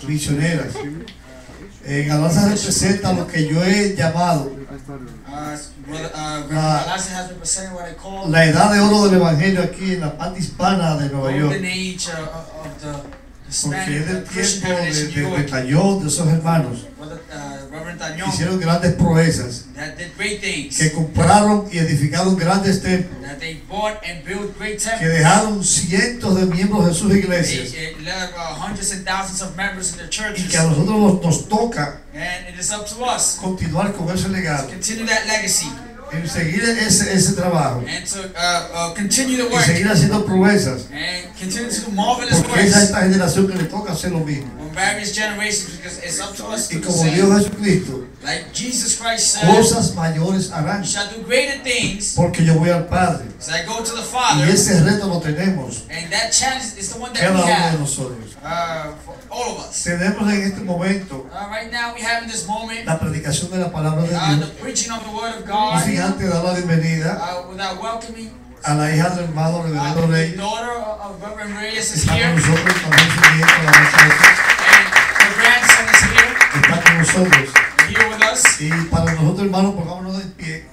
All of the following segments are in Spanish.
misioneras. En Alaza representa lo que yo he llamado la edad de oro del evangelio aquí en la parte hispana de Nueva York. Porque es del tiempo de Tañón, de esos hermanos que hicieron grandes proezas, que compraron y edificaron grandes templos, que dejaron cientos de miembros de sus iglesias, y que a nosotros nos toca continuar con ese legado, en seguir ese trabajo, y seguir haciendo proezas, porque es a esta generación que le toca hacer lo mismo. Y como Dios Jesucristo, cosas mayores harán, porque yo voy al Padre, y ese reto lo tenemos cada uno de nosotros. Tenemos en este momento la predicación de la palabra de Dios. Y sin antes dar la bienvenida a la hija del hermano Reverendo Reyes, está con nosotros también siguiendo la está con nosotros. Y para nosotros, hermanos, pongámonos de pie.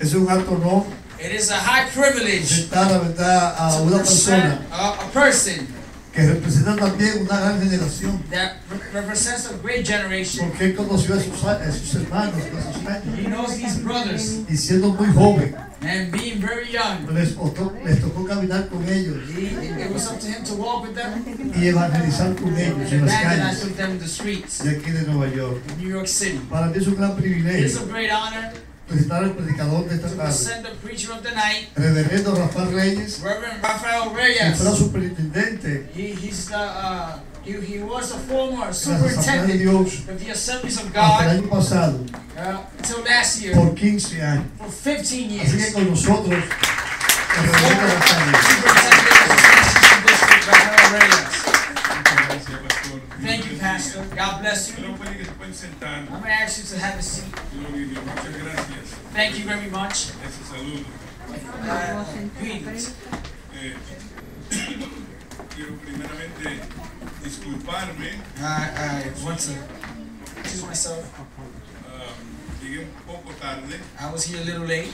Es un alto honor. It is a high privilege estar, la verdad, a una persona a person que representa también una gran generación. That represents a great generation. Porque él conoció a sus hermanos, a sus años. He knows these brothers. Y siendo muy joven, and being very young, les tocó caminar con ellos. It was up to him to walk with them. Y evangelizar con ellos en las calles with them in the streets, de aquí de Nueva York. in New York City. Para mí es un gran It is privilegio a great honor presentar al predicador de esta to tarde, present the preacher of the night, Reverendo Rafael Reyes, Reverend Rafael que Reyes. fue superintendente He was a former de la Asamblea de superintendent Dios of the Assemblies of hasta el God año pasado until last year, por 15 años. for 15 Así que years. con nosotros el Reverendo Rafael Reyes. Thank you, Pastor. God bless you. No puede que se pueden sentar. I'm going to ask you to have a seat. Muchas gracias. Thank you very much. Ese saludo. Greetings. Quiero primeramente disculparme. I want to excuse myself. Llegué un poco tarde. I was here a little late.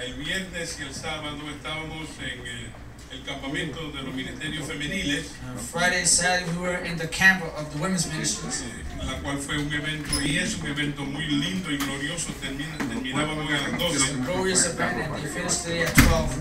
El viernes y el sábado estábamos en el campamento de los ministerios femeniles. Friday and Saturday we were in the camp of the women's ministries. La cual fue un evento y es un evento muy lindo y glorioso. Terminábamos a las 12. It's a glorious event and they finished today at 12.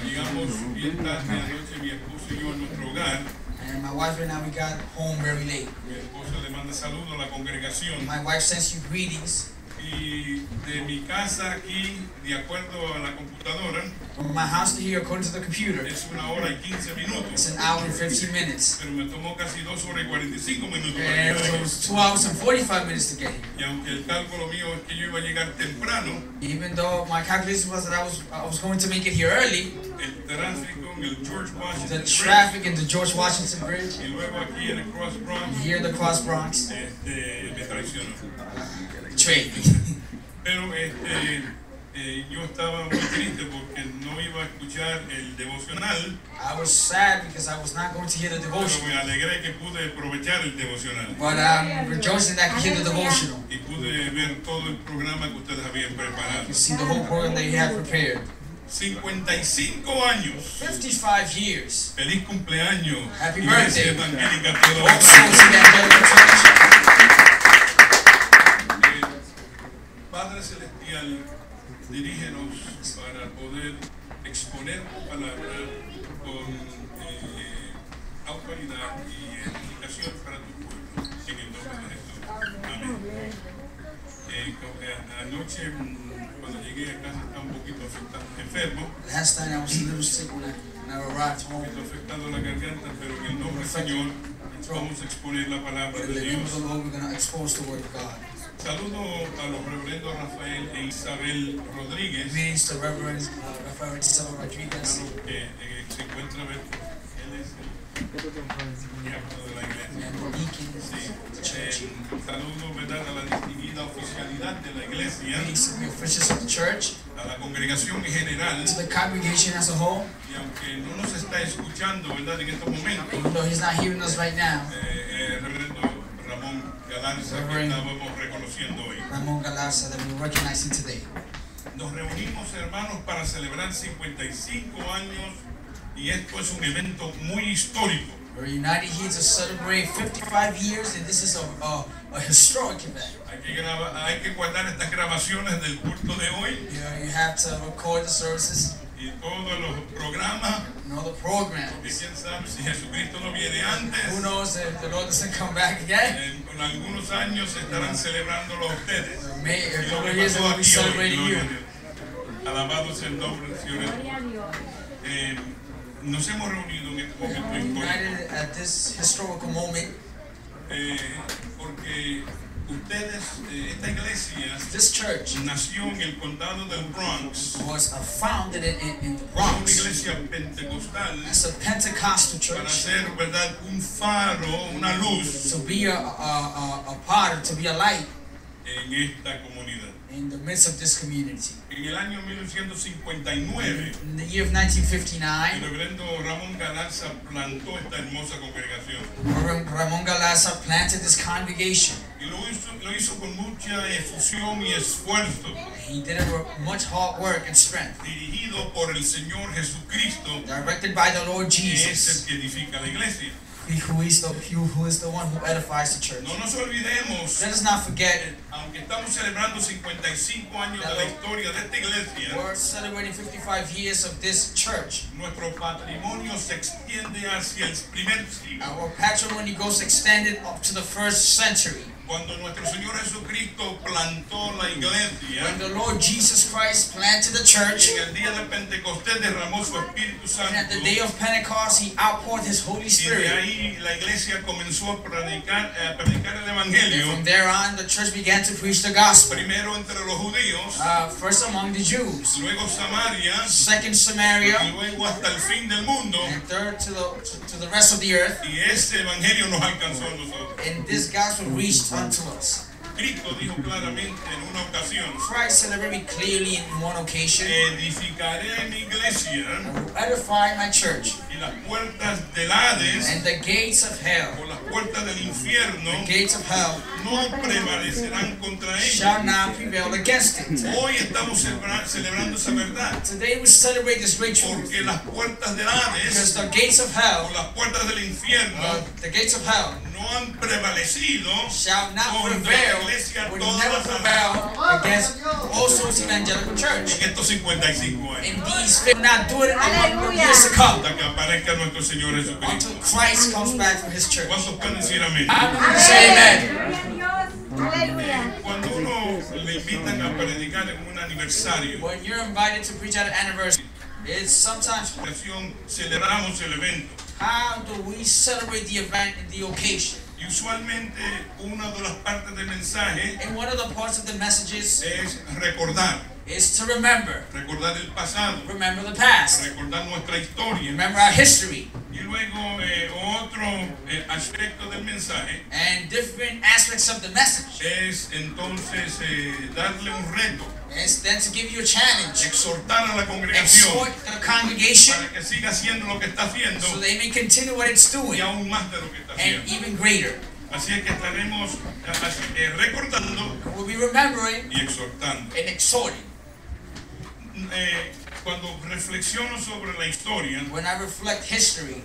Llegamos bien tarde anoche mi esposo y yo a nuestro hogar. And my wife and I, we got home very late. Mi esposa le manda saludos a la congregación. My wife sends you greetings. Y de mi casa aquí, de acuerdo a la computadora, From my house to here, according to the computer, es 1 hora y 15 minutos. it's an hour and 15 minutes. Pero me tomó casi 2 horas y 45 minutos. And it was 2 hours and 45 minutes to get here. Y aunque el cálculo mío es que yo iba a llegar temprano, Even though my calculation was that I was going to make it here early, el tráfico en el George Washington the traffic in the George Washington Bridge, y luego aquí en el Cross Bronx, here in the Cross Bronx, me traicionó. betrayed me. Pero yo estaba muy triste porque no iba a escuchar el devocional. I was sad because I was not going to hear the Pero devotion. me alegré que pude aprovechar el devocional. But I'm rejoicing that I could hear the devotional. Y pude ver todo el programa que ustedes habían preparado. You see the whole program that you have prepared. 55 años. 55 years. Feliz cumpleaños. Happy Iglesia birthday. Evangélica All souls in that church. Padre Celestial, dirígenos para poder exponer tu palabra con autoridad y edificación para tu pueblo. En el nombre de Jesús. Amén. Anoche, cuando llegué a casa, estaba un poquito enfermo. Last night I was a little sick when I arrived Un home. poquito afectado la garganta, pero en el nombre del Señor vamos a exponer la palabra In de the name of Dios. the Lord, we're going to expose the word of God. Saludo a los reverendos Rafael e Isabel Rodríguez, Greetings to Reverend Rafael Isabel Rodriguez. que se encuentra, él es Saludos, ¿verdad?, a la distinguida oficialidad de la iglesia, a la congregación en general, to the congregation as a whole. Y aunque no nos está escuchando, ¿verdad?, en estos momentos, Even though he's not hearing us right now, reverendo Ramón Galarza, que estábamos reconociendo hoy. Ramón Galarza, that we're recognizing today. Nos reunimos, hermanos, para celebrar 55 años y esto es un evento muy histórico. We're united here to celebrate 55 years, and this is a historic event. Hay que guardar estas grabaciones del culto de hoy. You have to record the services Y todos los programas. and all the programs. Porque quién sabe si Jesucristo no viene antes. Who knows if the Lord doesn't come back again? En algunos años estarán celebrándolo ustedes. Maybe a couple of years we'll be celebrating you. Alabado sea el nombre del Señor. Nos hemos reunido en este momento histórico. United at this historical moment. Porque ustedes, esta iglesia, this church nació en el condado del Bronx. Was founded in the Una Bronx. iglesia pentecostal. It's a Pentecostal church. Para ser, verdad, un faro, una luz. To be a part, to be a light. En esta comunidad. In the midst of this community. En el año 1959, in the year of 1959, el reverendo Ramón Galarza plantó esta hermosa congregación. Ramón Galarza planted this congregation. Y lo hizo con mucha efusión y esfuerzo. He did it with much hard work and strength. Dirigido por el Señor Jesucristo, directed by the Lord Jesus, que es el que edifica la iglesia. Who is the one who edifies the church. No nos olvidemos. Let us not forget. Aunque estamos celebrando 55 años de la historia de esta iglesia, we're celebrating 55 years of this church. Nuestro patrimonio se extiende hacia el primer siglo. Our patrimony goes extended up to the first century. Cuando nuestro Señor Jesucristo plantó la iglesia, when the Lord Jesus Christ planted the church, en el día de Pentecostés derramó su Espíritu Santo, and at the day of Pentecost He outpoured His Holy Spirit. Y de ahí la iglesia comenzó a predicar el evangelio. And from there on, the church began to preach the gospel. Primero entre los judíos, first among the Jews, luego Samaria, second Samaria, y luego hasta el fin del mundo, and third to the rest of the earth. Y ese evangelio nos alcanzó a nosotros. And this gospel reached unto us. Cristo dijo claramente en una ocasión, Christ said very clearly in one occasion, edificaré mi iglesia, I will edify my church, y las puertas del Hades, and the gates of hell, o las puertas del infierno, the gates of hell, no prevalecerán contra ella. Shall not prevail against it. Hoy estamos celebrando esa verdad. Today we celebrate this great truth. Porque las puertas del Hades, because the gates of hell, o las puertas del infierno, the gates of hell, no han prevalecido shall not contra prevail, la iglesia will toda never prevail against also its evangelical church. En estos 55 años. And these will not do it among the years to come. Hasta que aparezca nuestro Señor Jesucristo. Until Christ comes back for His church. ¿Cuántos pueden decir amén? Say amen. Cuando uno le invitan a predicar en un aniversario, when you're invited to preach at an anniversary, it's sometimes celebramos el evento. How do we celebrate the event and the occasion? Y usualmente una de las partes del mensaje, and one of the parts of the messages, es recordar. Is to remember. Recordar el pasado. Remember the past. Recordar nuestra historia. Remember our history. Y luego otro aspecto del mensaje. And different aspects of the message. Es entonces darle un reto. Is then to give you a challenge. Exhortar a la congregación. Exhort the congregation. Para que siga haciendo lo que está haciendo. So they may continue what it's doing. Y aún más de lo que está haciendo. And even greater. Así es que estaremos recordando. We'll be remembering. Y exhortando. And exhorting. Cuando reflexiono sobre la historia, when I reflect history,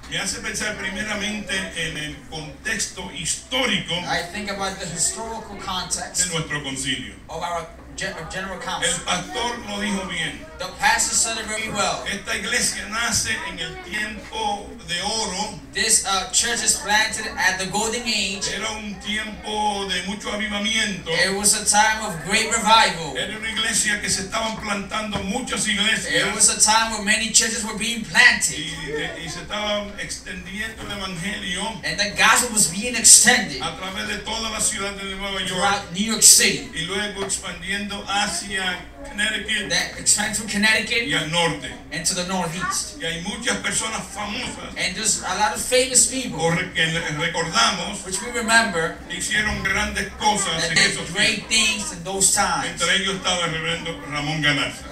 me hace pensar primeramente en el contexto histórico I think about the historical context de nuestro concilio. Of our general council. El pastor lo dijo bien. The pastor said it very well. Esta iglesia nace en el tiempo de oro. This church is planted at the golden age. Era un tiempo de mucho avivamiento. It was a time of great revival. Era una iglesia que se estaban plantando muchas iglesias. It was a time where many churches were being planted. Y se estaban extendiendo el evangelio. And the gospel was being extended. A través de toda la ciudad de Nueva York. Throughout New York City. Y luego expandiendo hacia Connecticut, that expanded to Connecticut y al norte. and to the northeast. Y hay muchas personas famosas And there's a lot of famous people que recordamos which we remember que hicieron grandes cosas that en did esos great tiempos. things in those times. Entre ellos estaba el reverendo Ramón Galarza.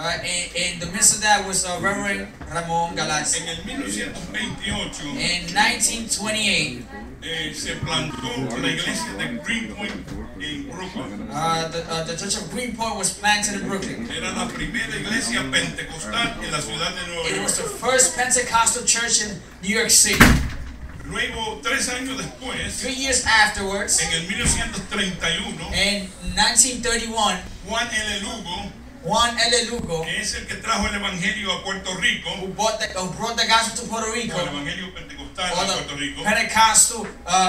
In the midst of that was Reverend Ramon Galarza. En el 1928 In 1928, se plantó la iglesia de Greenpoint en Brooklyn. the Church of Greenpoint was planted in Brooklyn. Era la primera iglesia pentecostal en la ciudad de Nueva It York. was the first Pentecostal church in New York City. Luego, 3 años después, 3 years afterwards, en el 1931, in 1931, Juan L. Lugo, Juan L. Lugo, que es el que trajo el evangelio a Puerto Rico, who brought the gospel to Puerto Rico, o el evangelio pentecostal or a Puerto the Rico, Pentecostal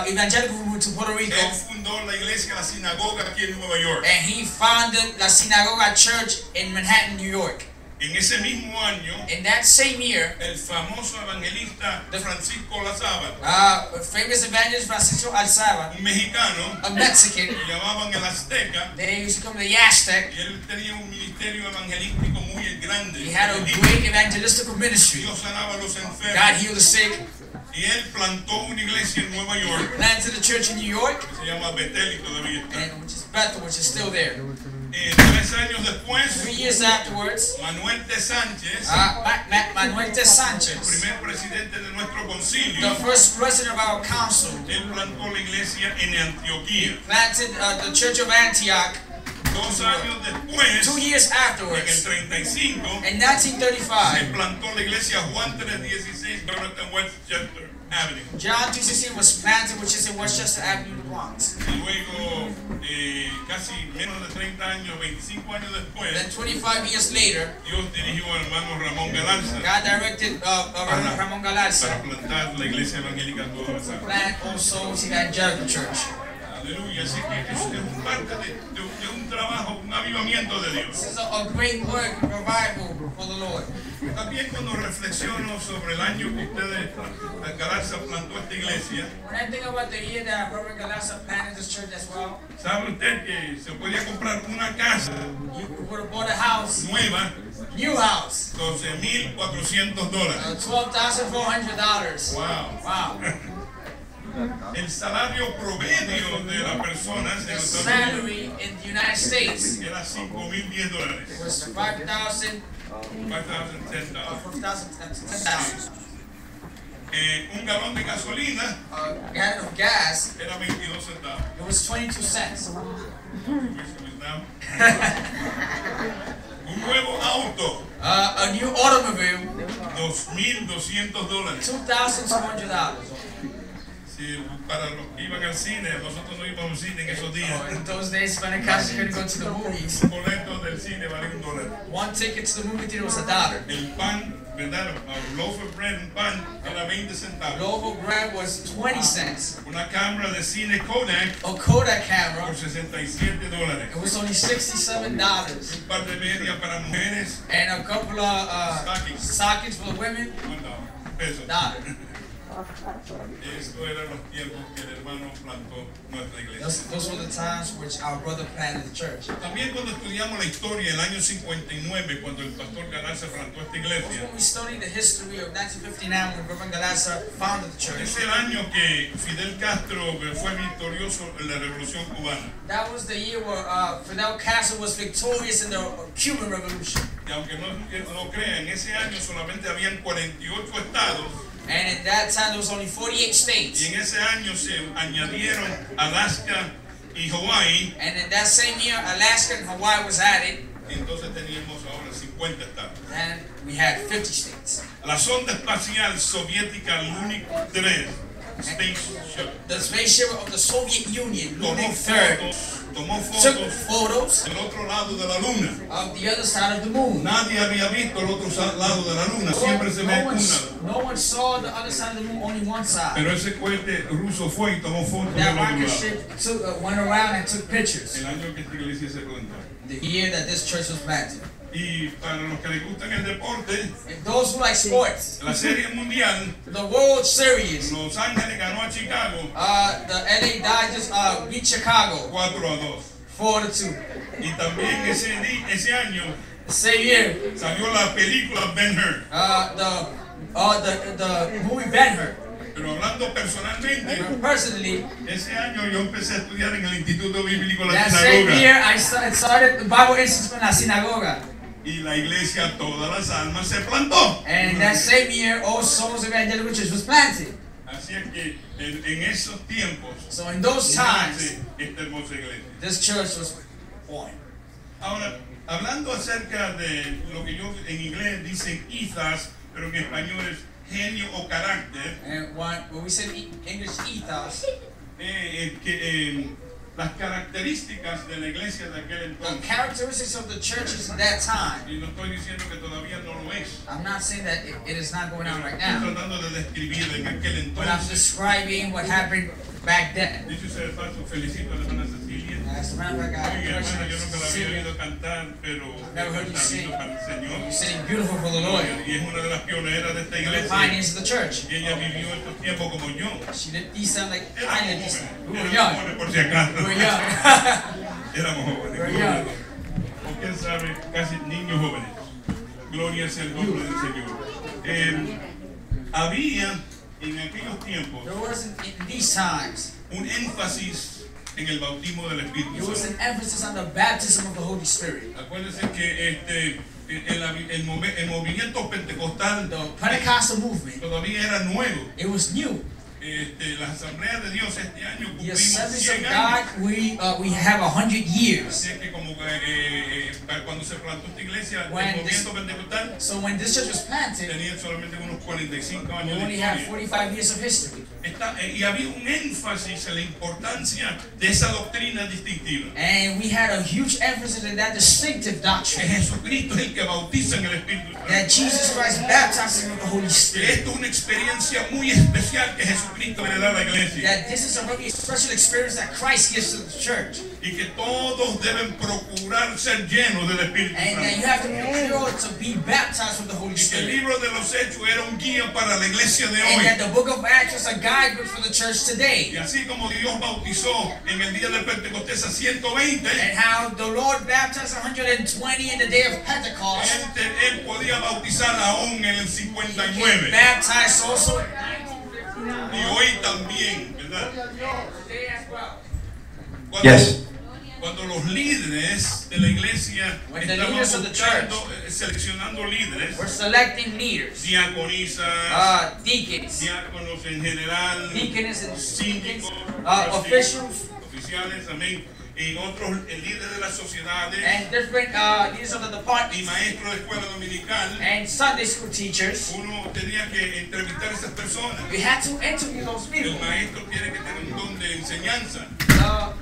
evangelical movement to Puerto Rico, él fundó la iglesia, la sinagoga aquí en Nueva York. and he founded La Sinagoga Church in Manhattan, New York. En ese mismo año, In that same year, el famoso evangelista Francisco Lazábal, famous evangelist Francisco Alzaba, un mexicano, a Mexican, que llamaban el Azteca, they used to come to the Aztec. y él tenía un ministerio evangelístico muy grande. He had a great evangelistical ministry. Dios sanaba a los God enfermos. healed the sick. Y él plantó una iglesia en Nueva York, Planted a church in New York, que se llama Betel y todavía está. and which is Bethel, which is still there. 3 años después, 3 years afterwards, Manuel de Sánchez, Manuel de el Sanchez, primer presidente de nuestro concilio, the first president of our council, él plantó la iglesia en Antioquía. planted the Church of Antioch. 2 años después, 2 years en el afterwards, 35, in se 1935, plantó la iglesia Juan 316 Jonathan Westchester Avenue. John 316 was planted, which is in Westchester Avenue, the Bronx. Y luego, casi menos de 30 años, 25 años después, Then 25 years later, Dios dirigió al hermano Ramón Galarza God directed Reverend Ramon para Galarza plantar la iglesia evangélica toda la to plant also Evangelical Church. Aleluya, así que eso es un parte de un trabajo, un avivamiento de Dios. This is a great work, revival for the Lord. También cuando reflexiono sobre el año que ustedes, Galarza plantó esta iglesia, When I think about the year that Reverend Galarza planted this church as well, ¿sabe usted que se podía comprar una casa you would have bought a house, nueva, new house, $12,400? $12,400. Wow. Wow. El salario promedio de las personas en The los Estados Unidos salary in the United States era $5,010. was $5,000, $5,010. Un galón de gasolina a gallon of gas, era 22 centavos. it was 22 cents. Un nuevo auto, A new automobile, $2,200. $2,200. Sí, para los que iban al cine, nosotros no íbamos al cine en esos días. In those days, Pentecostals couldn't go to the movies. Un boleto del cine valía $1. One ticket to the movie theater was $1. El pan, ¿verdad? A loaf of bread, un pan, era 20 centavos. Loaf of bread was 20 cents. Una cámara de cine Kodak A Kodak camera, por $67. it was only $67. Un par de medias para mujeres, And a couple of stockings for the women, $1. $1. Estos eran los tiempos que el hermano plantó nuestra iglesia. Those were the times which our brother planted the church. También cuando estudiamos la historia, el año 59, cuando el pastor Galarza plantó esta iglesia, When we studied the history of 1959 when Reverend Galarza founded the church, es el año que Fidel Castro fue victorioso en la Revolución Cubana. that was the year where Fidel Castro was victorious in the Cuban Revolution. Y aunque no crean, en ese año solamente habían 48 estados. And at that time there was only 48 Y states. en ese año se añadieron Alaska y Hawaii. And in that same year, Alaska and Hawaii was added. Entonces teníamos ahora 50 estados. And we had 50 states. La sonda espacial soviética Lunik 3, Spaceship, The spaceship of the Soviet Union, tomó Lunik 3, took photos del otro lado de la luna. of the other side of the moon. Nadie había visto el otro lado de la luna, siempre se ve No one saw the other side of the moon, only one side. Pero ese cohete ruso fue y tomó fotos del That otro rocket lado. ship went around and took pictures. El año que esta iglesia se plantó. The year that this church was planted. Y para los que les gustan el deporte, And those who like sports, la Serie Mundial, the World Series, Los Ángeles ganó a Chicago the LA Dodgers beat Chicago 4-2. 4-2. Y también ese año Same year. Salió la película Ben-Hur. The movie Ben-Hur. Pero hablando personalmente, personally, ese año yo empecé a estudiar en el Instituto Bíblico La that Sinagoga. same year I started the Bible Institute in la sinagoga. Y la iglesia Todas las Almas se plantó. And that same year, All Souls Evangelical Church was planted. Así es que en esos tiempos, so in those times, esta hermosa iglesia. This church was born. Ahora, hablando acerca de lo que yo en inglés dicen ethos, pero en español es genio o carácter. And when we say English ethos, las características de la iglesia de aquel entonces. The characteristics of the churches in that time. Y no estoy diciendo que todavía no lo es. I'm not saying that it is not going on right now. Estoy tratando de describir en aquel entonces. But I'm describing what happened back then. Dicho sea de paso, felicito a la hermana Cecilia. As a matter of fact, yo nunca la había oído cantar, pero never heard you sing. Para el Señor. You sing beautiful for the Lord. Y es una de las pioneras de esta iglesia. The pioneers of the church. Y ella vivió estos tiempos como yo. She did these sound like I did these. We were Éramos young. jóvenes por si acaso. We were young. Éramos jóvenes. We were young. O quién sabe, casi niños jóvenes. Gloria sea el nombre del Señor. Había en aquellos tiempos there was in these times un énfasis en el bautismo del Espíritu Santo. There was an emphasis on the baptism of the Holy Spirit. Acuérdense que el movimiento pentecostal, the Pentecostal movement, todavía era nuevo. It was new. Las asambleas de Dios este año The cumplimos assemblies 100 of años. God, we have 100 years. Así que como cuando se plantó esta iglesia, When el movimiento pentecostal, so when this church was planted, tenían solamente unos 45 we años de only have historia. 45 years of history. Y había un énfasis en la importancia de esa doctrina distintiva. And we had a huge emphasis in that distinctive doctrine. Que Jesucristo es el que bautiza en el Espíritu Santo. That Jesus Christ baptizes with the Holy Spirit. Esto es una experiencia muy especial que Jesucristo le da a la iglesia. That this is a really special experience that Christ gives to the church. Y que todos deben procurar ser llenos del Espíritu And that you Santo. have to procure to be baptized with the Holy Y que el Spirit. libro de los Hechos era un guía para la iglesia de And hoy. that the book of Acts is a guidebook for the church today. Y así como Dios bautizó en el día de Pentecostés a 120, And how the Lord baptized 120 in the day of Pentecost. Él podía bautizar aún en el 59. Baptized also in Y hoy también, ¿verdad? today as well. Cuando los líderes de la iglesia When the estaban leaders of the church seleccionando líderes, we're selecting leaders, diaconisas, deacons, diáconos en general, deaconess and síndicos, officials, oficiales, amén, y otros líderes de las sociedades, and different leaders of the y departments, maestros de escuela dominical. and Sunday school teachers. Uno tenía que entrevistar a esas personas. We had to interview those El people. maestro tiene que tener un don de enseñanza.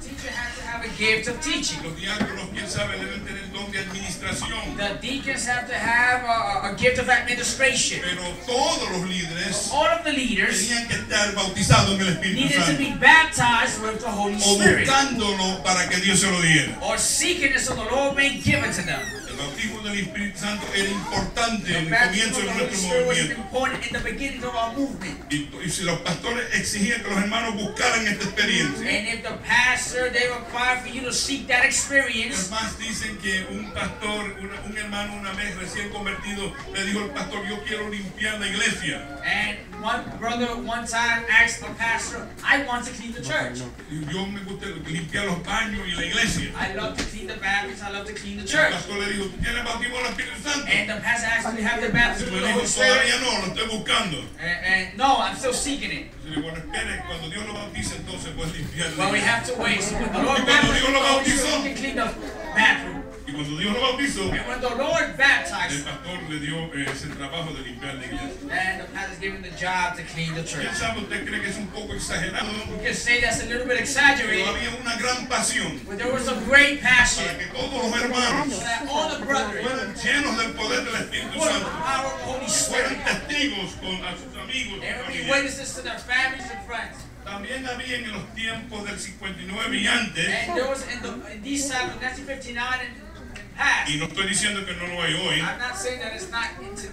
The teacher has to have a gift of teaching. Los diáconos, quién sabe, deben tener don de administración. The deacons have to have a gift of administration. Pero todos los líderes All of the leaders tenían que estar bautizados en el Espíritu needed to Santo, be baptized with the Holy o Spirit, buscándolo para que Dios se lo diera. or seeking it so the Lord may give it to them. El bautismo del Espíritu Santo era importante The en el baptism comienzo of de the Holy nuestro Spirit was movimiento. important in the beginning of our movement. Y si los pastores exigían que los hermanos buscaran esta experiencia, And if the pastor, they require for you to seek that experience. es más, dicen que un pastor, un hermano una vez recién convertido, le dijo al pastor: yo quiero limpiar la iglesia. And one brother one time asked the pastor, I want to clean the church. Y yo me gusta limpiar los baños y la iglesia. I love to clean the bathrooms, I love to clean the El church. pastor le dijo: ¿tú tienes bautismo del Espíritu Santo? And the pastor asked me to have the Y baptism me of the dijo: Holy Spirit. todavía no, lo estoy buscando. And no, I'm still seeking it. Y le digo: bueno, espere, cuando Dios lo bautice, entonces puedes limpiar la But we iglesia. have to wait. So when the Lord Y cuando baptizes Dios with lo the Holy bautizó, Spirit, you can clean the bathroom. Y cuando Dios lo bautizó, And when the Lord el baptized, pastor le dio ese trabajo de limpiar la iglesia. and the pastor's given the job to clean the church. ¿Quién sabe? ¿Usted cree que es un poco exagerado? You can say that's a little bit Pero exaggerated, había una gran pasión but there was a great passion para que todos los hermanos that all the brethren fueran llenos del poder del Espíritu full of the Santo, power of the Holy fueran Spirit, testigos a sus amigos y and would be familiares. witnesses to their families and friends. También había en los tiempos del 59 y antes, And there was in these times of 1959 and past. y no estoy diciendo que no lo hay hoy, I'm not saying that it's not into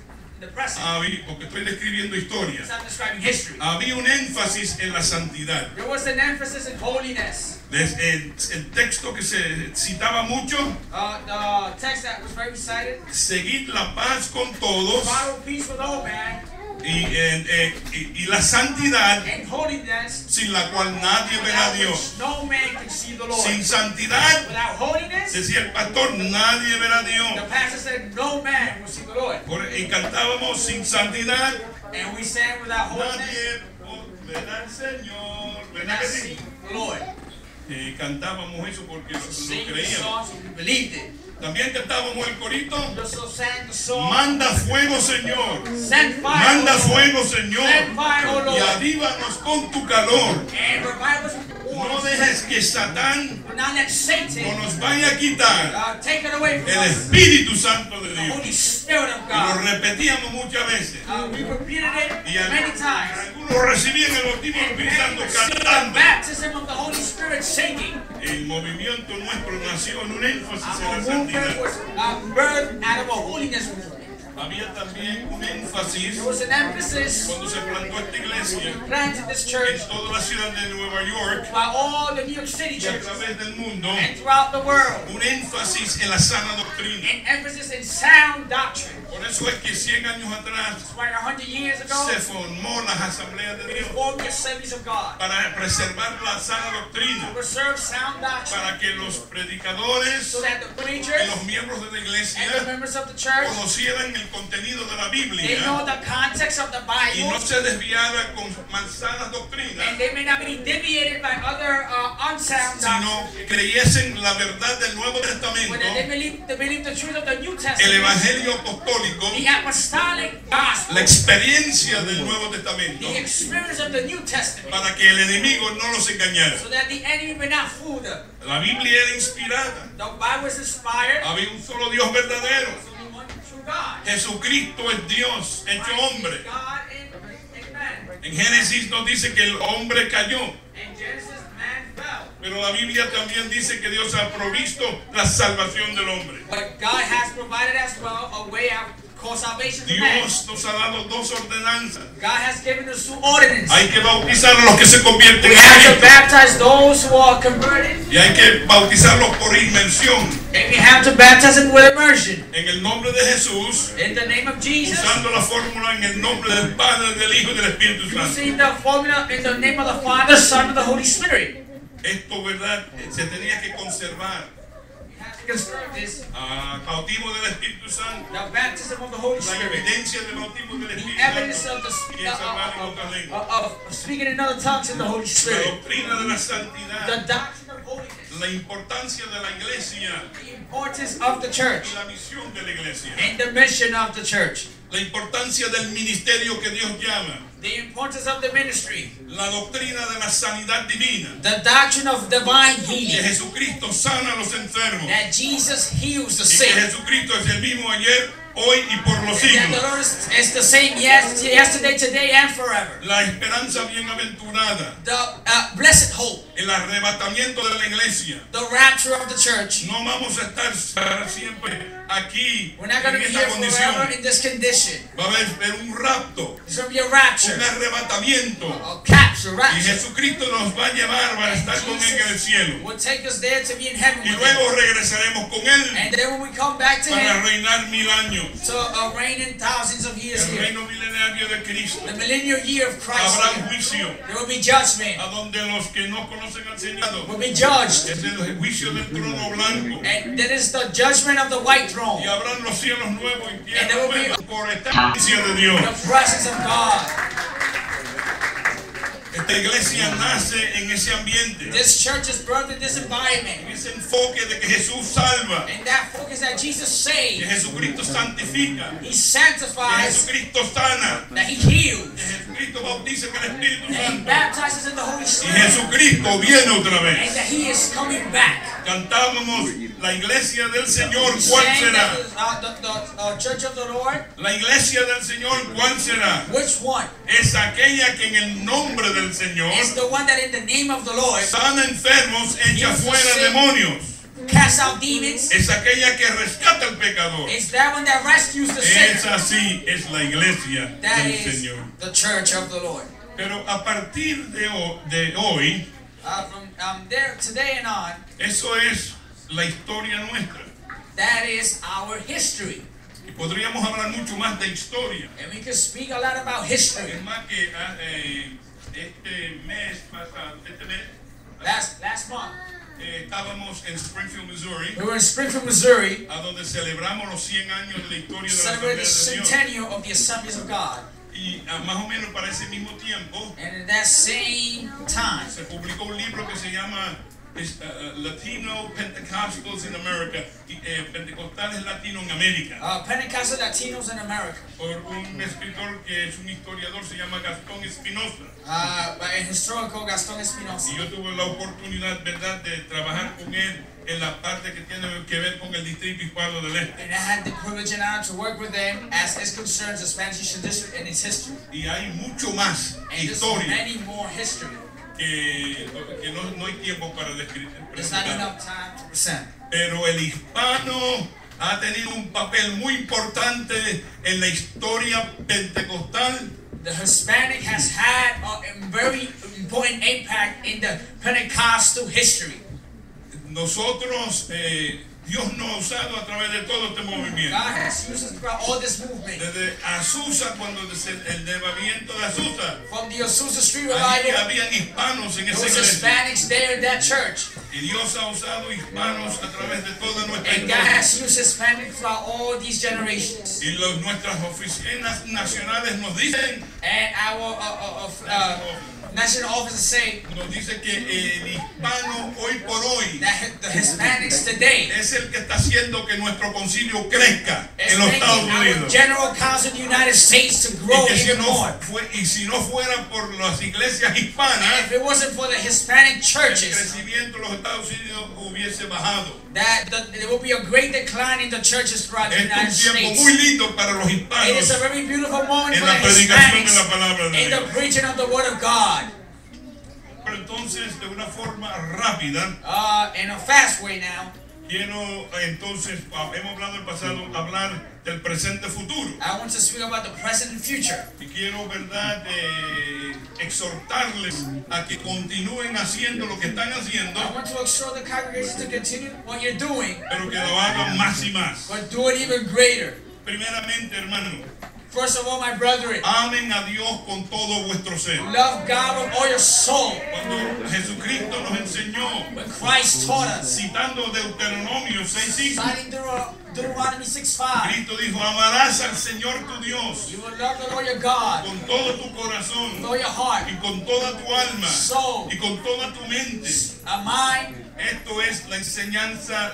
porque estoy describiendo historia. I'm describing history. Había un énfasis en la santidad. There was an emphasis in holiness. El texto que se citaba mucho, the text that was very cited. Seguid la paz con todos. Follow peace with all men. Y la santidad, and holiness, sin la cual nadie verá a Dios. No man can see the Lord. Sin santidad, without holiness, decía el pastor, nadie verá a Dios. The pastor said, no man will see the Lord. Y cantábamos sin santidad, and we sang without holiness, nadie verá al Señor. ¿Verdad que sí? The Lord. Cantábamos eso porque lo creíamos. Songs, we believed it. También cantábamos el corito. Song. Manda fuego, Señor. Send fire, Manda fuego, Señor. Send fire, oh Lord. Y avívanos con tu calor. And revive us. No dejes que Satán no nos vaya a quitar take it away from el Espíritu Santo de Dios. Holy Spirit of God. Y lo repetíamos muchas veces. We repeated it many times. Algunos recibían el bautismo del Espíritu Santo cantando. The baptism of the Holy Spirit singing. El movimiento nuestro nació en un énfasis en la santidad. Birth out of a holiness movement. Había también un énfasis There was an emphasis cuando se plantó esta iglesia planted this church en toda la ciudad de Nueva York by all the New York City y a churches través del mundo, and throughout the world. un énfasis en la sana doctrina. An emphasis in sound doctrine. Por eso es que 100 años atrás That's why 100 years ago se formó las asambleas de Dios formed the assemblies of God para preservar la sana doctrina, to preserve sound doctrine, para que los predicadores so that the y preachers los miembros de la iglesia and the members of the church conocieran el contenido de la they Biblia know the context of the y Bible no se desviara con manzanas doctrinas, and they may not be deviated by other unsound sino doctrine. que creyesen la verdad del Nuevo Testamento, When they believe the truth of the New el Testament, evangelio apostólico, the apostolic gospel, la experiencia del Nuevo Testamento, the experience of the New Testament, para que el enemigo no los engañara. so that the enemy may not fool them. La Biblia era inspirada. The Bible is inspired. Había un solo Dios verdadero. There's only one true God. Jesucristo es Dios hecho hombre. God and man. En Génesis nos dice que el hombre cayó, In Genesis, man fell. pero la Biblia también dice que Dios ha provisto la salvación del hombre. But God has provided as well a way out called salvation for man. Dios nos ha dado dos ordenanzas. God has given us two ordinances. Hay que bautizar a los que se convierten We en have to Cristo baptize those who are converted, y hay que bautizarlos por inmersión and we have to baptize them with immersion. en el nombre de Jesús, In the name of Jesus, usando la fórmula en el nombre del Padre, del Hijo y del Espíritu Santo. using the formula in the name of the Father, Son, and the Holy Spirit. Esto, ¿verdad? Se tenía que conservar. We have to conserve this. Bautismo del Espíritu Santo, The baptism of the Holy la Spirit. evidencia del bautismo del The Espíritu evidence Santo of y es hablar en otras lenguas. of speaking in other tongues in the Holy La Spirit. doctrina de la The santidad, doctrine of holiness. la importancia de la iglesia The importance of the church y la misión de la iglesia, and the mission of the church. la importancia del ministerio que Dios llama, The importance of the ministry. la doctrina de la sanidad divina, The doctrine of divine que healing. Jesucristo sana a los enfermos That Jesus heals the y que sick. Jesucristo es el mismo ayer, hoy y por los That the siglos. Lord is the same yesterday, today, and forever. La esperanza bienaventurada, The blessed hope. el arrebatamiento de la iglesia. The rapture of the church. No vamos a estar para siempre aquí We're not going en to be esta here condición. forever in this condition. Va a haber un rapto, There's going to be a rapture. un arrebatamiento. A capture, Y rapture. Jesucristo nos va a llevar para estar con Él en el cielo. Will take us there to be in heaven Y with luego Him. regresaremos con Él And then when we come back to para Him, reinar 1000 años. to reign in thousands of years El here. reino milenario de Cristo. The millennial year of Christ. Habrá Here. juicio There will be judgment. a donde los que no conocen al Señor. Will be judged. Es el juicio del trono blanco. And that is the judgment of the white throne. Y habrán los cielos nuevos y And tierra there will be nueva por estancia de Dios. the presence of God. Esta iglesia nace en ese ambiente, This church is birthed in this en environment. ese enfoque de que Jesús salva, And that focus that Jesus que saves. Jesucristo santifica, He que sanctifies. Jesucristo sana, That He heals. que Jesucristo bautiza con el Espíritu That He Santo baptizes in the Holy y Spirit. Jesucristo viene otra And vez. that He is coming back. Cantábamos la iglesia del Señor, We ¿cuál sang será? that the church of the Lord. La iglesia del Señor, ¿cuál será? Which one? Es aquella que en el nombre del Señor It's the one that in the name of the Lord sana enfermos, echa fuera demonios. casts out demons. Es aquella que rescata al pecador. It's that one that rescues the sinner. Esa sí es la iglesia del Señor. The church of the Lord. Pero a partir de hoy, from there today and on, eso es la historia nuestra. That is our history. Y podríamos hablar mucho más de historia. And we can speak a lot about history. Es más que este mes pasado, last month, estábamos en Springfield, Missouri. We were in Springfield, Missouri. A donde celebramos los 100 años de la historia de la Asamblea de Dios. Centennial of the Assemblies of God. Y más o menos para ese mismo tiempo, and in that same time, se publicó un libro que se llama Latino Pentecostals in America, Pentecostales Latinos en América. Pentecostal Latinos in America. Por un escritor que es un historiador, se llama Gastón Espinosa. El histórico Gastón Espinosa. Y yo tuve la oportunidad, verdad, de trabajar con él en la parte que tiene que ver con el distrito hispano del este. And I had the privilege and honor to work with them as it concerns the Spanish district and its history. Y hay mucho más and historia. Many more history. Que no hay tiempo para describir. There's not enough time to present. Pero el hispano ha tenido un papel muy importante en la historia pentecostal. The Hispanic has had a very important impact in the Pentecostal history. Nosotros, Dios nos ha usado a través de todo este movimiento. God has used us throughout all this movement. Desde Azusa, cuando el levamiento de Azusa, from the Azusa Street allí revival, habían hispanos en esa iglesia. Hispanics there in that church. Y Dios ha usado hispanos a través de toda nuestra and God has used Hispanics throughout all these generations. Y nuestras oficinas nacionales nos dicen, and our national officers say, nos dice que el hispano hoy por hoy, that the Hispanics today, es el que está haciendo que nuestro concilio crezca en los Estados Unidos. General Council of the United States to grow even more. Y si no fuera por las iglesias hispanas, if it wasn't for the Hispanic churches, el crecimiento de los Estados Unidos hubiese bajado. There will be a great decline in the churches throughout the United States. Es un tiempo muy lindo para los hispanos. It is a very beautiful moment en for la the predicación Hispanics de la palabra de in Dios. the preaching of the Word of God. Pero entonces, de una forma rápida, in a fast way now, quiero entonces, hemos hablado del pasado, hablar del presente futuro. I want to speak about the present and future. Y quiero, verdad, exhortarles a que continúen haciendo lo que están haciendo. I want to exhort the congregation to continue what you're doing, pero que lo hagan más y más. But do it even greater. Primeramente, hermano, first of all, my brethren, amen a Dios con todo vuestro ser. Love God with all your soul. Cuando Jesucristo nos enseñó, when Christ taught us, citando Deuteronomio 6:5, citing Deuteronomy 6:5, Cristo dijo, amarás al Señor tu Dios, you will love the Lord your God, con todo tu corazón, with all your heart, y con toda tu alma, soul, y con toda tu mente. A mind. Esto es la enseñanza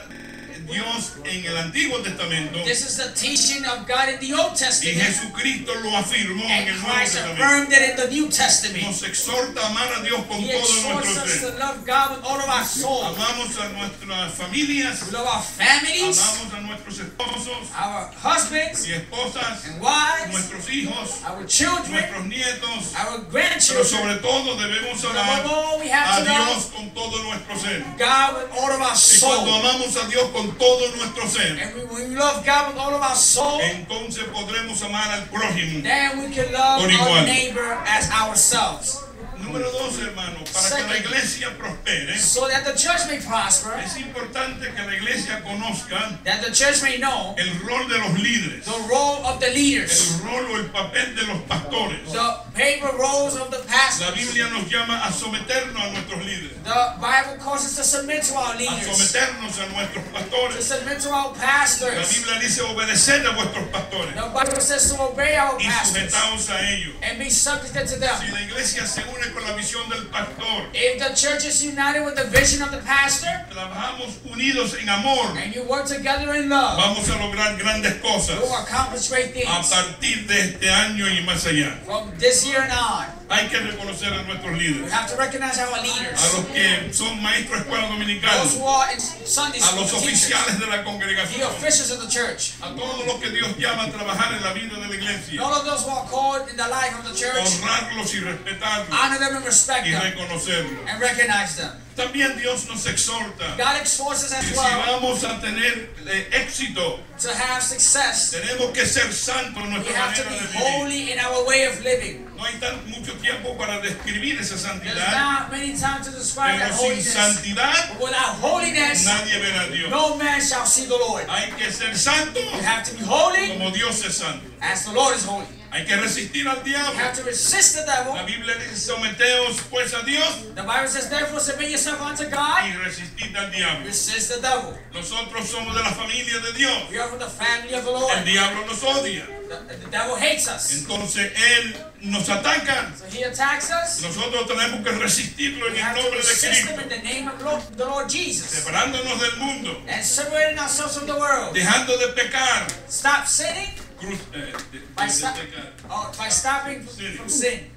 Dios en el Antiguo Testamento. This is the teaching of God in the Old Testament. Y Jesucristo lo afirmó en el Nuevo Christ Testamento. affirmed it in the New Testament. Nos exhorta a amar a Dios con He todo nuestro exhorts us ser. to love God with all of our soul. Amamos a nuestras familias. We love our families. Amamos a nuestros esposos. Our husbands y esposas. And wives. Nuestros hijos. Our children. Nuestros nietos. Our grandchildren. Pero sobre todo debemos amar a Dios con todo nuestro ser. God with all of our soul. Y cuando amamos a Dios con todo nuestro ser, and when we love God with all of our soul, entonces podremos amar al prójimo. Then we can love our neighbor as ourselves. Número 2, hermano, para que la iglesia prospere, so that the church may prosper, es importante que la iglesia conozca that the church may know el rol de los líderes, the role of the leaders, el rol o el papel de los pastores. The paper roles of the pastors. La Biblia nos llama a someternos a nuestros líderes. The Bible calls us to submit to our leaders. A someternos a nuestros pastores. To submit to our pastors. La Biblia dice obedecer a vuestros pastores. The Bible says to obey our pastors. Y sujetaos a ellos. And be subject to them. Si la iglesia se une con la visión del pastor, if the church is united with the vision of the pastor, trabajamos unidos en amor, and you work together in love, vamos a lograr grandes cosas. You will accomplish great things. A partir de este año y más allá. From this year and on, hay que reconocer a nuestros líderes. We have to recognize our leaders. A los que son maestros de escuela dominical. Those who are in Sunday school, a los oficiales de la congregación. The officials of the church. A todos los que Dios llama a trabajar en la vida de la iglesia. All of those who are called in the life of the church. Honrarlos y respetarlos. Honor them and respect them. Y reconocerlos. And recognize them. También Dios nos exhorta. God exhorts us as Si well vamos a tener éxito, to have success. tenemos que ser santos en We nuestra have to manera de be vivir. holy in our way of living. No hay tan mucho tiempo para describir esa There's santidad, not many times to describe pero that sin holiness. santidad But without holiness, nadie verá a Dios. no man shall see the Lord. Hay que ser santo You have to be holy como Dios es santo. as the Lord is holy. Hay que resistir al You diablo. have to resist the devil. La Biblia dice: someteos pues a Dios The Bible says, therefore submit yourself unto y God, resistid al diablo. resist the devil. Nosotros somos de la familia de Dios. We are from the family of the Lord. El diablo nos odia. The devil hates us. Entonces él nos ataca. So he attacks us. Nosotros tenemos que resistirlo en We el have to nombre de resist him Cristo, in the name of the Lord Jesus. separándonos del mundo, And separating ourselves from the world. dejando de pecar, Stop sinning by pecar, stopping from sin.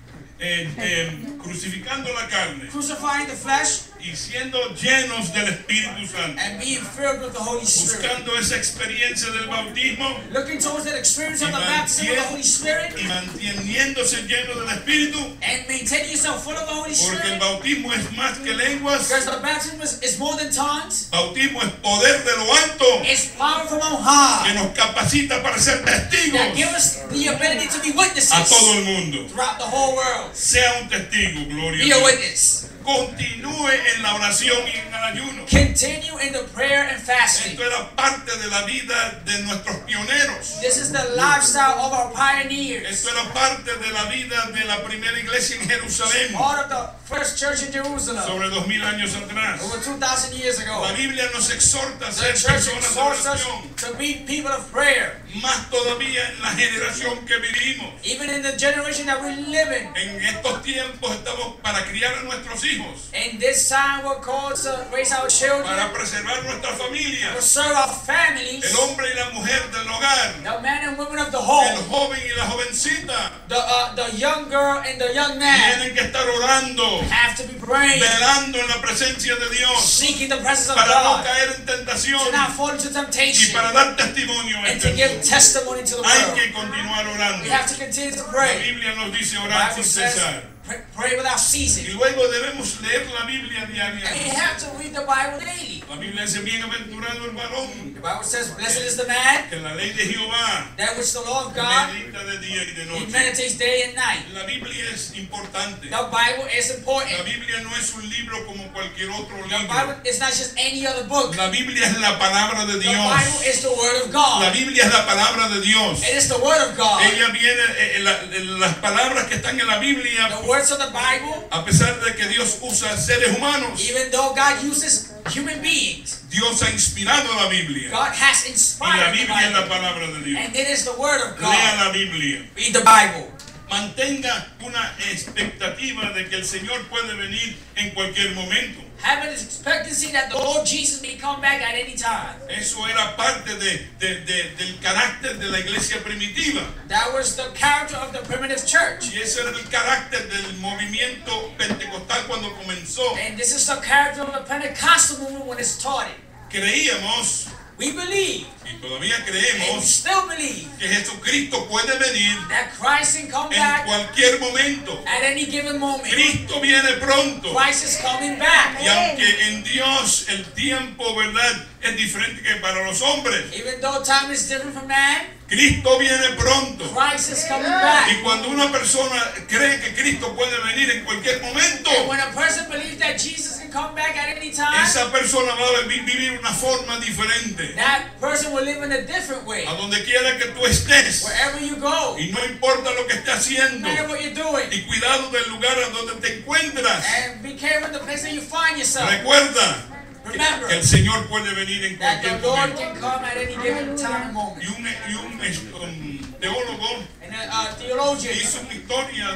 crucificando la carne Crucifying the flesh y siendo llenos del Espíritu Santo, and being filled with the Holy Spirit. buscando esa experiencia del bautismo Looking towards that experience of the baptism of the Holy Spirit y manteniéndose lleno del Espíritu, and maintaining yourself full of the Holy porque el Spirit. bautismo es más que lenguas. Because the baptism is more than tongues. Bautismo es poder de lo alto It's power from on que high nos capacita para ser that gives testigos us the ability to be a todo witnesses el mundo. throughout the whole world. Sea un testigo, gloria Be a a Dios. witness. Continúe en la oración y en el ayuno. Continue in the prayer and fasting. Esto era parte de la vida de nuestros pioneros. This is the lifestyle of our pioneers. Esto era parte de la vida de la primera iglesia en Jerusalén, Part of the first church in Jerusalem sobre 2000 años atrás. over 2,000 years ago. La Biblia nos exhorta a The ser church personas de exhorts us oración, to be people of prayer. más todavía en la generación que vivimos. Even in the generation that we live in. En estos tiempos estamos para criar a nuestros hijos, In this time we're called to raise our children, para preservar nuestra familia, to serve our families, el hombre y la mujer del hogar, the men and women of the el home, joven y la jovencita. the young girl and the young man Tienen que estar orando, have to be praying, velando en la presencia de Dios, seeking the presence of para no God, caer en tentación to not fall into y temptation, para dar testimonio a and este to give mundo. testimony to the Hay world. que continuar orando. We have to continue to La pray. Biblia nos dice The orar Bible sin says, cesar. pray without Y ceasing. luego debemos leer la Biblia And we diariamente. have to read the Bible daily. La Biblia dice: bienaventurado el varón The Bible says, blessed is the man, que en la ley de Jehová that which the Lord God, medita de día y de he noche. meditates day and night. La Biblia es importante. The Bible is La important. Biblia no es un libro como cualquier otro The libro. Bible is not just any other book. La Biblia es la palabra de The Dios. Bible is the Word of La God. Biblia es la palabra de Dios. It is the Word of God. Ella viene, las palabras que están en la Biblia, The words of the Bible, a pesar de que Dios usa seres humanos, even though God uses human beings, Dios ha inspirado la Biblia. God has Y la inspired the Biblia es la Bible. palabra de Dios. And it is the Word of Lea God. la Biblia. Read the Bible. Mantenga una expectativa de que el Señor puede venir en cualquier momento. Have an expectancy that the Lord Jesus may come back at any time. Eso era parte del carácter de la iglesia primitiva. That was the character of the primitive church. Y ese era el carácter del movimiento pentecostal cuando comenzó. And this is the character of the Pentecostal movement when it started. Creíamos, We believe, y todavía and we creemos, still believe, que Jesucristo puede venir that Christ can come en back cualquier momento. at any given moment. Cristo viene pronto. Christ is coming back. Y aunque en Dios el tiempo, ¿verdad?, es diferente que para los hombres, Even though time is different from man, Cristo viene pronto. Christ is coming Y back. cuando una persona cree que Cristo puede venir en cualquier momento, And when a person believes that Jesus can come back at any time, esa persona va a vivir una forma diferente. that person will live in a different way. A donde quiera que tú estés, Wherever you go, y no importa lo que estés no haciendo, matter what you're doing, y cuidado del lugar a donde te encuentras. and be careful in the place that you find yourself. Recuerda Remember que el Señor puede venir en that the cualquier Lord momento. can come at any given time and moment. Y un teólogo And a theologian, hizo una historia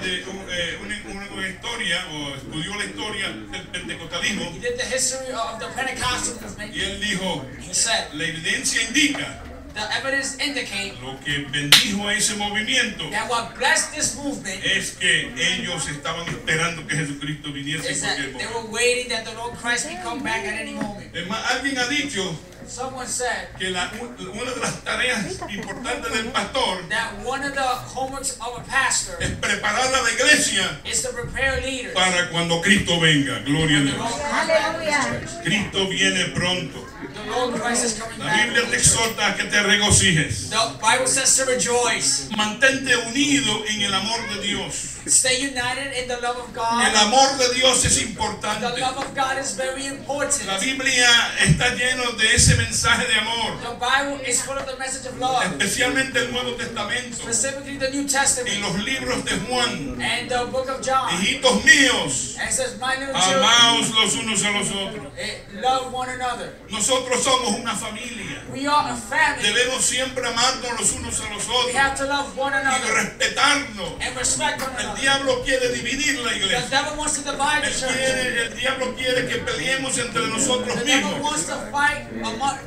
una historia, o estudió la historia del pentecostalismo, he did the history of the Pentecostal movement. y él dijo: He said, la evidencia indica the evidence indicate lo que bendijo a ese movimiento that what blessed this movement es que ellos estaban esperando que Jesucristo viniese en is that cualquier they momento. were waiting that the Lord Christ may come back at any moment. Es más, alguien ha dicho Someone said que una de las tareas importantes del pastor that one of the homeworks of a pastor es preparar a la iglesia is to prepare leaders para cuando Cristo venga. Gloria a when the Lord Dios. comes back. Cristo viene pronto. La Biblia te exhorta a que te regocijes. Mantente unido en el amor de Dios. Stay united in the love of God. El amor de Dios es importante. The love of God is very important. La Biblia está lleno de ese mensaje de amor. The Bible is full of the message of love. Especialmente el Nuevo Testamento. Specifically the New Testament. Y los libros de Juan. And the book of John. Hijitos míos, and it says, my little children, amaos los unos a los otros. Love one another. Nosotros somos una familia. We are a family. Debemos siempre amarnos los unos a los otros. We have to love one another. Y respetarnos. And respect one another. El diablo quiere dividir la iglesia. The devil wants to divide the church. El diablo quiere que peleemos entre nosotros mismos. The devil wants to fight,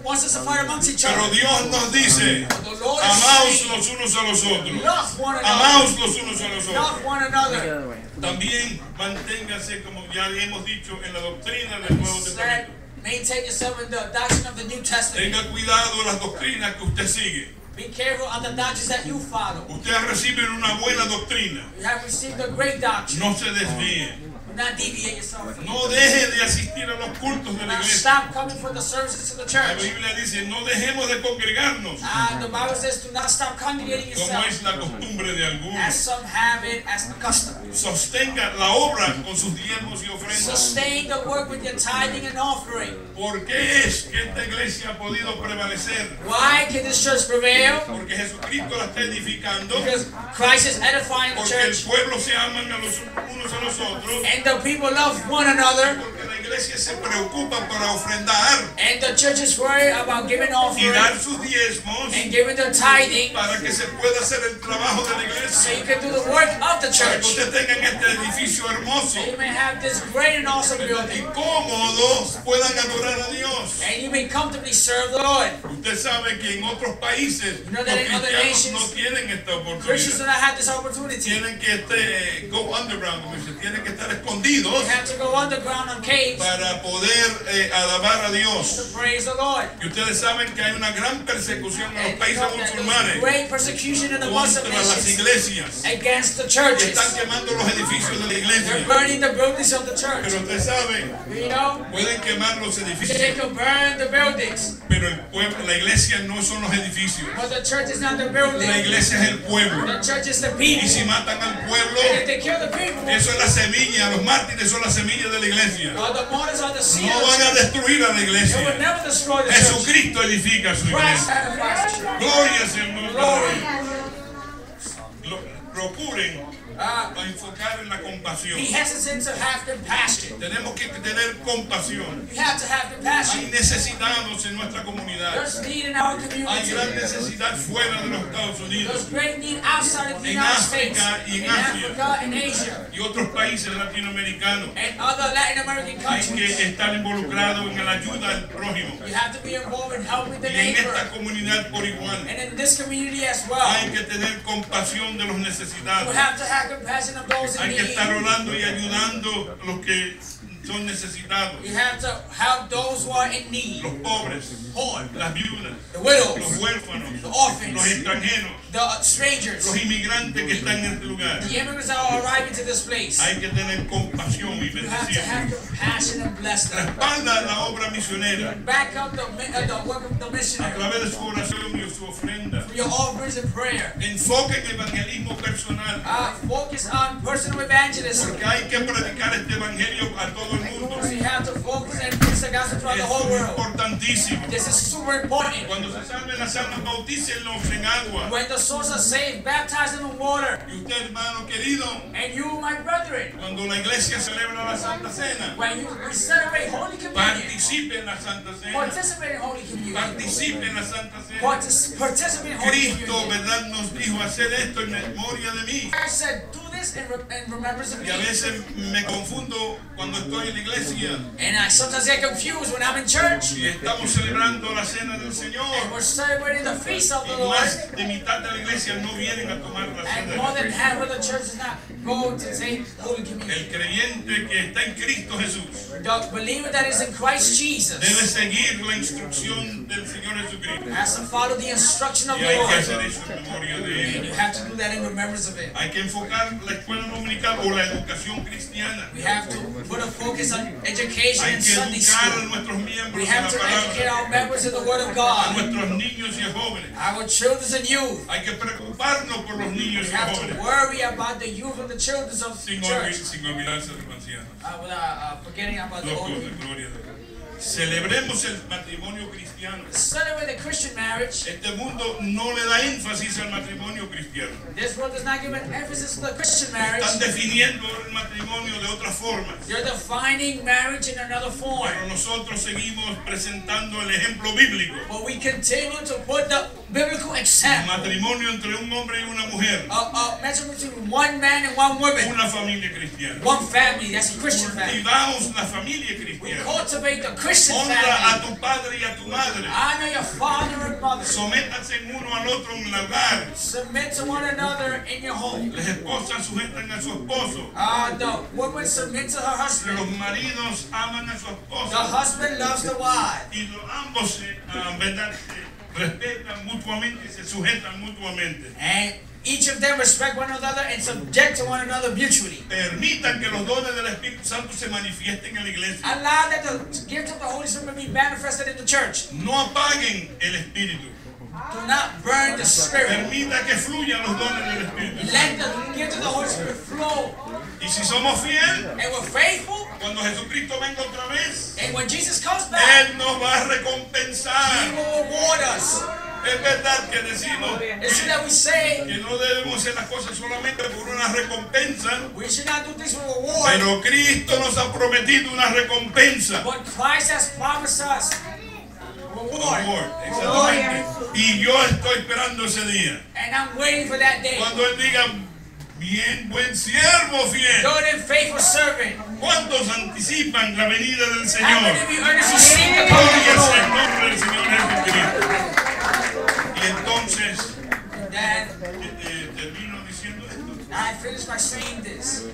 wants us to fight amongst each other. Pero Dios nos dice, amaos los unos a los otros. Love one another. Amaos los unos a los otros. Love one another. También manténgase, como ya hemos dicho, en la doctrina del Nuevo Testamento. Maintain yourself in the doctrine of the New Testament. Tenga cuidado de las doctrinas que usted sigue. Be careful of the doctrines that you follow. Usted ha recibido una buena doctrina. You have received a great doctrine. No se desvíe. Do not deviate yourself. No deje de asistir a los cultos de la iglesia. Stop coming for the services to the church. La Biblia dice, no dejemos de congregarnos. The Bible says, do not stop congregating yourself. Como es la costumbre de algunos. As some have it as the custom. Sostenga la obra con sus diezmos y ofrendas. Sustain the work with your tithing and offering. ¿Por qué es que esta iglesia ha podido prevalecer? Why can this church prevail? Porque Jesucristo la está edificando. Because Christ is edifying the church. Porque el pueblo se aman a los unos a los otros. And the people love one another. Porque la iglesia se preocupa para ofrendar. And the church is worried about giving offerings. Y dar sus diezmos. And giving their tithing. Para que se pueda hacer el trabajo de la iglesia. So you can do the work of the church. Para que usted tenga este edificio hermoso. So you may have this great and awesome building. Y cómodos puedan adorar a Dios. And you may comfortably serve the Lord. Usted sabe que en otros países you know that in other nations, no tienen esta oportunidad. Christians do not have this opportunity. Tienen que go underground, tienen que estar escondidos. They have to go underground on caves para poder alabar a Dios. To praise the Lord. Y ustedes saben que hay una gran persecución en los países musulmanes great persecution in the Muslim contra las iglesias. Against the churches. Están quemando los edificios de la iglesia. They're burning the buildings of the church. Pero ustedes saben, you know, pueden quemar los edificios. They can burn the buildings. Pero el pueblo, la iglesia no son los edificios. But the church is not the building. La iglesia es el pueblo. The church is the people. Y si matan al pueblo, and if they kill the people, eso es la semilla. Los mártires son la semilla de la iglesia. The martyrs are the seed no van a destruir a la iglesia. They will never destroy the Jesucristo edifica su iglesia. Gloria sea el nombre. Procuren a enfocar en la compasión. Be hesitant to have compassion. Tenemos que tener compasión. You have to have compassion. Hay necesitados en nuestra comunidad. There's need in our community. Hay gran necesidad fuera de los Estados Unidos. There's great need outside of the en United África States. Y en in Asia. Africa and Asia. Y otros países latinoamericanos. And other Latin American countries. Hay que estar involucrados en la ayuda al prójimo. You have to be involved in helping the y en neighbor. esta comunidad por igual. And in this community as well. Hay que tener compasión de los necesitados. You have to have compassion of those in Hay need. que estar orando y ayudando a los que son necesitados. You have to help those who are in need. Los pobres, las viudas, the widows, los huérfanos, the orphans, los extranjeros, the strangers, los inmigrantes que están en este lugar. The immigrants that are arriving to this place. Hay que tener compasión y you have to have compassion and bless them. Respalda la obra misionera. Back up the work of the missionary. A través de su oración y su ofrenda. For your offerings and prayer. Enfoque en evangelismo personal. Focus on personal evangelism. Porque hay que predicar este evangelio a todo el mundo. So you have to focus and preach the gospel throughout the whole world. Importantísimo. This is super important. Cuando se salven las almas, bautícenlos en agua. When the souls are saved, baptize them in water. Y usted, hermano querido, and you, my brethren, cuando la iglesia celebra la Santa Cena, when we celebrate Holy Communion, participe en la Santa Cena. Participate in Holy Communion. Participe en la Santa Cena. Participate in Holy Cristo, Communion. ¿verdad? Nos dijo hacer esto en memoria de mí. I said, do this in remembrance of me. Y a veces me confundo cuando estoy en la iglesia. And I sometimes get confused when I'm in church. Y estamos celebrando la cena del Señor. And we're celebrating the feast of the y Lord. más de mitad de la iglesia no vienen a tomar la cena. And more than half of the church is not going to take Holy Communion. El creyente que está en Cristo Jesús. The believer that is in Christ Jesus. Debe seguir la instrucción del Señor Jesucristo. Has to follow the instruction of y the hay Lord. que hacer eso en memoria de Él. And you have to do that in remembrance of Him. Hay que enfocar la escuela dominical o la educación cristiana. We have to put a focus on education Hay and que Sunday educar a school. nuestros miembros We en have la to educate palabra, our members in the Word of a God, nuestros niños y jóvenes. our children and youth. Hay que preocuparnos por los niños We y have to jóvenes, worry about the youth and the children of the sin church, olvidarse de los ancianos. without forgetting about the Los old jóvenes, people. gloria a Dios. Celebremos el matrimonio cristiano. Celebrate the Christian marriage. Este mundo no le da énfasis al matrimonio cristiano. This world does not give an emphasis to the Christian marriage. Están definiendo el matrimonio de otras formas. You're defining marriage in another form. Pero nosotros seguimos presentando el ejemplo bíblico. But we continue to put the biblical Un example. matrimonio entre un hombre y una mujer. A marriage between one man and one woman. Una familia cristiana. One family, that's a Christian family. Cultivamos la familia We cristiana. cultivate the Christian Honra a family. tu padre y a tu madre. Honor your father and mother. Sométanse uno al otro en el hogar. Submit to one another in your home. Las esposas sujetan a su esposo. The woman submits to her husband. Los maridos aman a su The esposa. husband loves the wife. Y ambos ¿verdad? Respetan mutuamente, se sujetan mutuamente. And each of them respect one another and subject to one another mutually. Permitan que los dones del Espíritu Santo se manifiesten en la iglesia. Allow that the gift of the Holy Spirit be manifested in the church. No apaguen el Espíritu. Do not burn the Spirit. Permita que fluyan los dones del Espíritu Let Santo. the gift of the Holy Spirit flow. Y si somos fieles, And we're faithful. cuando Jesucristo venga otra vez, And when Jesus comes back, Él nos va a He recompensar. will reward us. Es verdad que decimos It's true that we say que no debemos hacer las cosas solamente por una recompensa, we should not do things for reward. pero Cristo nos ha prometido una recompensa. But Christ has promised us reward. Reward, exactamente. Y yo estoy esperando ese día. And I'm waiting for that day. Cuando Él diga, bien, buen siervo fiel. Good and faithful servant. ¿Cuántos anticipan la venida del How Señor? many of you earnestly seek the coming of Gloria the sea el Lord? nombre del Señor Jesucristo. Y entonces, Then termino diciendo esto. I finish by saying this,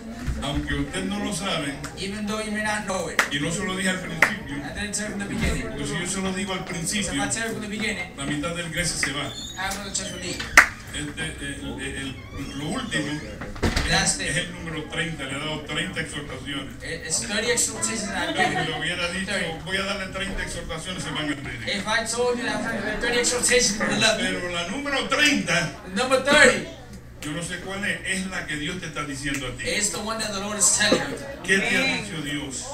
Aunque usted no lo sabe, even though you may not know it. y no se lo dije al principio, I didn't tell you from the beginning. porque si yo se lo digo al So if principio, I tell you from the beginning, la mitad de la iglesia se va. half of the church will leave. Lo último Last es thing. el número 30, le he dado 30 exhortaciones. It's 30 exhortations that I've Si given le you. hubiera dicho, voy a darle 30 exhortaciones, se van a reír. If I told you that I'm going to give 30 exhortations, you would love me. Pero la número 30, Number 30 yo no sé cuál es la que Dios te está diciendo a ti. is the one that the Lord is telling you. ¿Qué te ha dicho Dios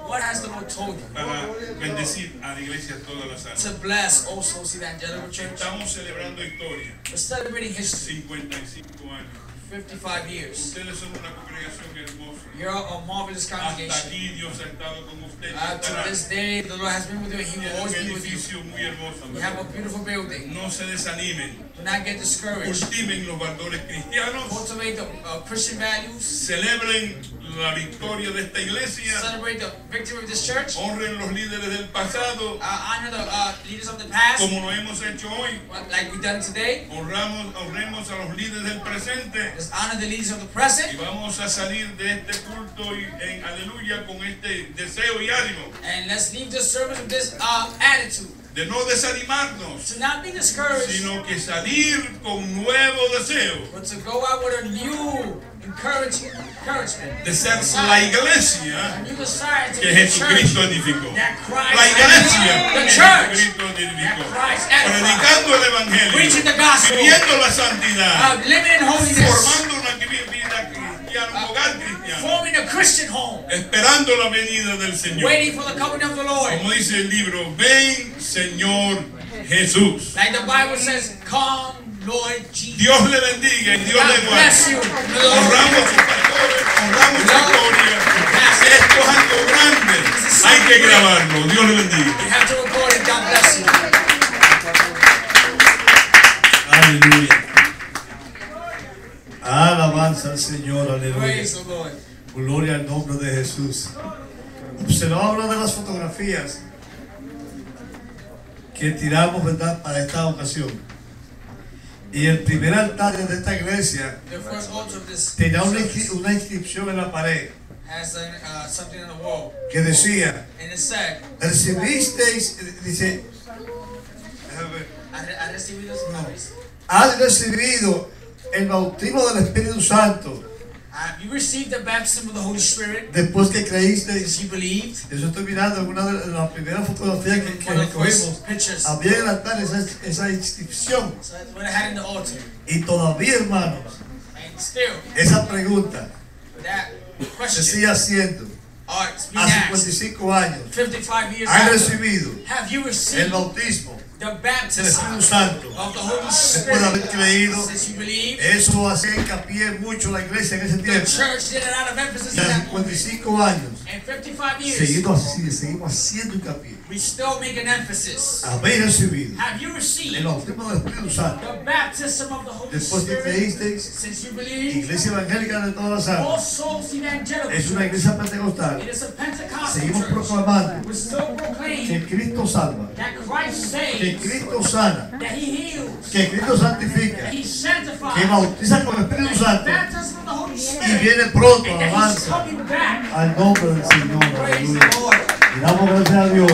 What has the Lord told you? para bendecir a la iglesia todas las almas? To bless also Evangelical Church. Estamos celebrando historia, We're celebrating history, 55 años. 55 years. Ustedes son una congregación hermosa. You're a marvelous Hasta congregation. aquí Dios ha estado con ustedes. To this day, the Lord has been with you and He will Tienen un always be with you. edificio muy hermoso. We have a beautiful building. No se desanimen. Do not get discouraged. Cultiven los valores cristianos. Cultivate the Christian values. Celebren la victoria de esta iglesia. Celebrate the victory of this church. Honren los líderes del pasado, Honor the leaders of the past, como lo hemos hecho hoy. like we've done today. Honremos a los líderes del presente. Let's honor the leaders of the Y present. vamos a salir de este culto en aleluya con este deseo y ánimo And let's leave this service with this attitude. de no desanimarnos, To not be discouraged, sino que salir con nuevo deseo but to go out with a new encouragement. de ser la iglesia A new desire to que be the church Jesucristo edificó. that Christ La iglesia the que church Jesucristo edificó. that Christ edified. Predicando el evangelio, Preaching the gospel. viviendo la santidad, Living in holiness. formando una vida cristiana, un hogar cristiano, Forming a Christian home. esperando la venida del Señor. Waiting for the coming of the Lord. Como dice el libro, ven Señor Jesús. Like the Bible says, come Lord Jesus. Dios le bendiga y Dios le God bless you. guarde. Honramos a sus pastores, honramos su historia. Esto es algo grande. Hay que grabarlo. Dios le bendiga. You have to record it. God bless you. Aleluya. Alabanza al Señor, aleluya. Praise the Lord. Gloria al nombre de Jesús. Observamos una de las fotografías que tiramos, ¿verdad?, para esta ocasión. Y el primer altar de esta iglesia The first altar of this tenía service una inscripción en la pared has something on the wall. que decía: And it said, recibisteis, dice, I received this notice. has recibido el bautismo del Espíritu Santo You received the baptism of the Holy Spirit. Después que creíste, you believed. Yo estoy mirando en una de las primeras fotografías que recogimos. Había en el altar esa inscripción. So that's what I had in the altar. Y todavía, hermanos, and still, esa pregunta se sigue haciendo. A 55 años, 55 years ¿han recibido el bautismo del Espíritu Santo después de haber creído? Eso hace hincapié mucho la iglesia en ese tiempo. Y a 55 años seguimos haciendo hincapié. ¿Habéis recibido el bautismo del Espíritu Santo después que creísteis? Iglesia Evangélica de todas las almas es una iglesia pentecostal. Seguimos proclamando que Cristo salva, que Cristo sana, que Cristo santifica, que bautiza con el Espíritu Santo y viene pronto, alabanza al nombre del Señor. Aleluya. Y damos gracias a Dios.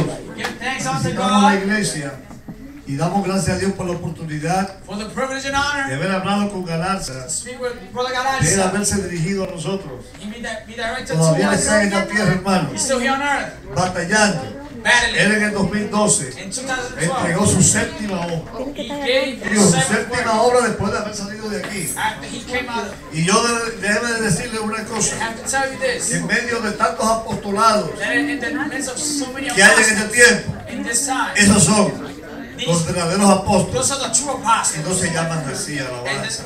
Visitamos la iglesia y damos gracias a Dios por la oportunidad de haber hablado con Galarza, de él haberse dirigido a nosotros. Todavía está en la tierra, hermano, batallando. Él en el 2012 entregó su séptima obra. Su séptima obra después de haber salido de aquí. Y yo déjeme decirle una cosa. En medio de tantos apostolados que hay en este tiempo, esos son los verdaderos apóstoles. Y no se llaman así, alabanza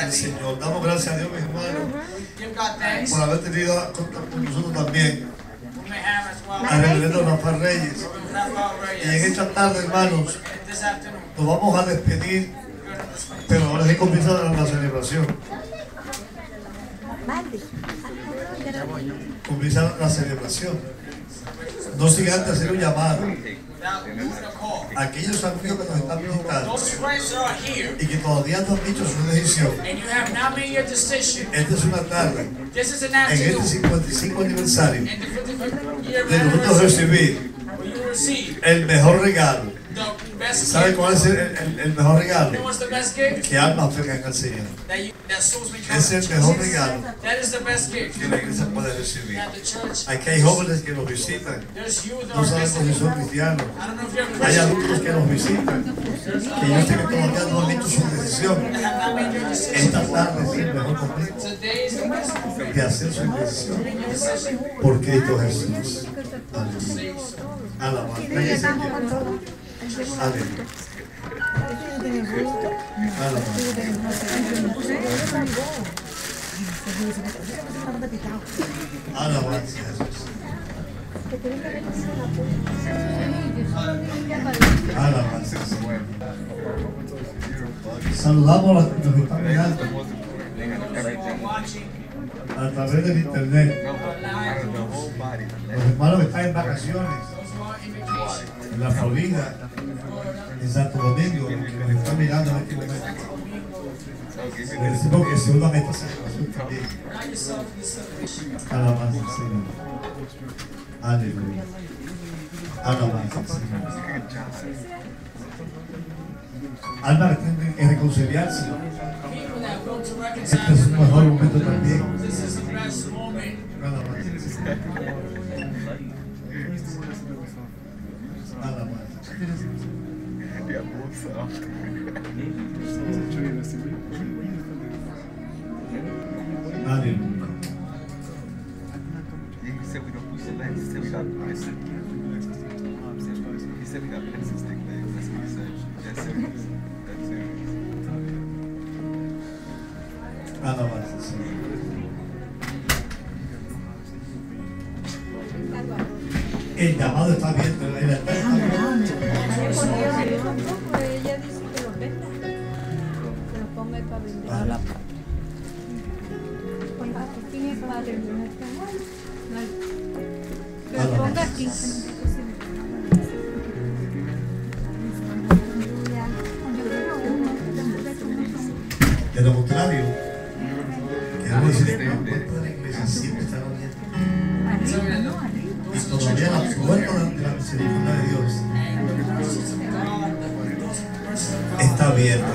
al Señor. Damos gracias a Dios, mis hermanos, por haber tenido contacto con nosotros también. A reverendo Rafael Reyes. Y en esta tarde, hermanos, nos vamos a despedir, pero ahora sí comienza la celebración. Comienza la celebración. No sin antes hacer un llamado. Aquellos amigos que nos están visitando y que todavía no han dicho su decisión, esta es una tarde en este 55 aniversario de nosotros recibir el mejor regalo. ¿Sabe cuál es el mejor regalo? Que almas vengan al Señor. Es el mejor regalo que la iglesia puede recibir. Aquí hay jóvenes que nos visitan. No sabemos si son cristianos. Hay adultos que nos visitan, que yo sé que todavía no han hecho su decisión. Esta tarde es el mejor momento de hacer su decisión por Cristo Jesús. Alabanza. Aleluya. Alabanza a Jesús. Alabanza. Saludamos a los que nos están mirando a través del internet. Los hermanos que están en vacaciones en la Florida, en Santo Domingo, que nos están mirando en este momento. Les decimos que se unan a esta celebración también. Alabanza al Señor. Aleluya. Alabanza al Señor. Almas que tienen que reconciliarse. Este es un mejor momento también. Alabanza al Señor. Aleluya. Alabanza al Señor. El llamado está abierto, el altar está abierto. Ella dice que lo venda, que lo ponga para vender a la paz. Que lo ponga aquí. De lo contrario, queremos decir que la puerta de la iglesia siempre está abierta. Y todavía la puerta de la misericordia de Dios está abierta.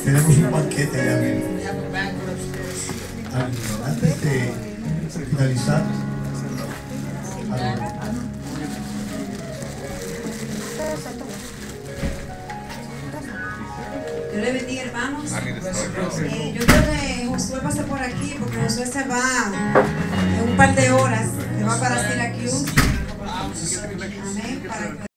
Tenemos un banquete allá mismo. We have a banquet upstairs. Antes de finalizar, Dios le bendiga, hermanos. Yo creo que Josué pasa por aquí porque Josué se va en un par de horas. Se va para Syracuse. Amén. Para